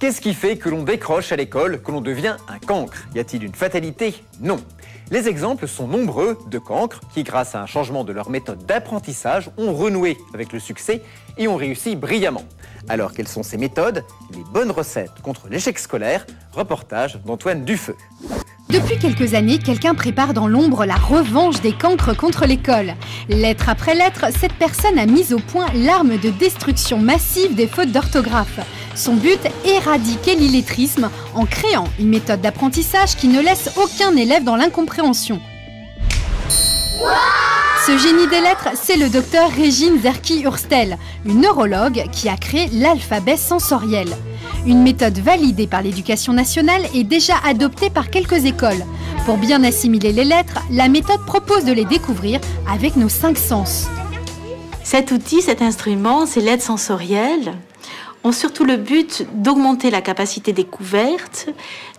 Qu'est-ce qui fait que l'on décroche à l'école, que l'on devient un cancre? Y a-t-il une fatalité? Non. Les exemples sont nombreux de cancres qui, grâce à un changement de leur méthode d'apprentissage, ont renoué avec le succès et ont réussi brillamment. Alors, quelles sont ces méthodes? Les bonnes recettes contre l'échec scolaire? Reportage d'Antoine Dufeu. Depuis quelques années, quelqu'un prépare dans l'ombre la revanche des cancres contre l'école. Lettre après lettre, cette personne a mis au point l'arme de destruction massive des fautes d'orthographe. Son but, éradiquer l'illettrisme en créant une méthode d'apprentissage qui ne laisse aucun élève dans l'incompréhension. Ce génie des lettres, c'est le docteur Régine Zerki-Hurstel, une neurologue qui a créé l'alphabet sensoriel. Une méthode validée par l'Éducation nationale et déjà adoptée par quelques écoles. Pour bien assimiler les lettres, la méthode propose de les découvrir avec nos 5 sens. Cet outil, cet instrument, ces lettres sensorielles, ont surtout le but d'augmenter la capacité découverte,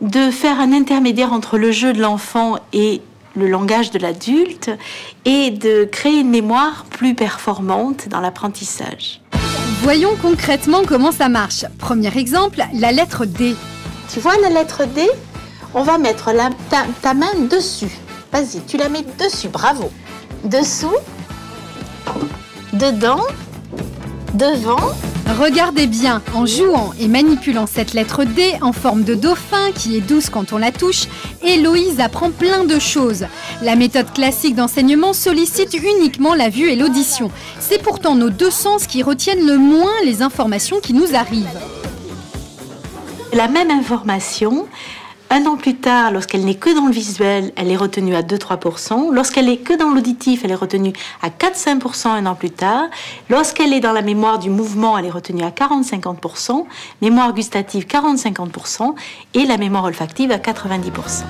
de faire un intermédiaire entre le jeu de l'enfant et le langage de l'adulte et de créer une mémoire plus performante dans l'apprentissage. Voyons concrètement comment ça marche. Premier exemple, la lettre D. Tu vois la lettre D? On va mettre ta main dessus. Vas-y, tu la mets dessus, bravo. Dessous, dedans, devant. Regardez bien, en jouant et manipulant cette lettre D en forme de dauphin qui est douce quand on la touche, Héloïse apprend plein de choses. La méthode classique d'enseignement sollicite uniquement la vue et l'audition. C'est pourtant nos 2 sens qui retiennent le moins les informations qui nous arrivent. La même information, un an plus tard, lorsqu'elle n'est que dans le visuel, elle est retenue à 2-3%. Lorsqu'elle est que dans l'auditif, elle est retenue à 4-5% un an plus tard. Lorsqu'elle est dans la mémoire du mouvement, elle est retenue à 40-50%. Mémoire gustative, 40-50%. Et la mémoire olfactive à 90%.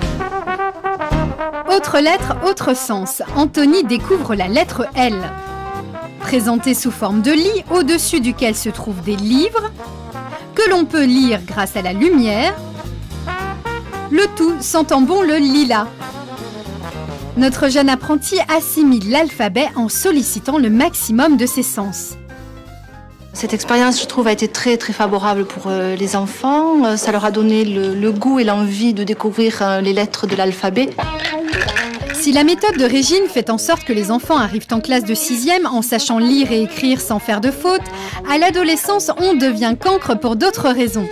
Autre lettre, autre sens. Anthony découvre la lettre L. Présentée sous forme de lit, au-dessus duquel se trouvent des livres, que l'on peut lire grâce à la lumière. Le tout sentant bon le lilas. Notre jeune apprenti assimile l'alphabet en sollicitant le maximum de ses sens. Cette expérience, je trouve, a été très favorable pour les enfants. Ça leur a donné le goût et l'envie de découvrir les lettres de l'alphabet. Si la méthode de Régine fait en sorte que les enfants arrivent en classe de 6e en sachant lire et écrire sans faire de fautes, à l'adolescence, on devient cancre pour d'autres raisons.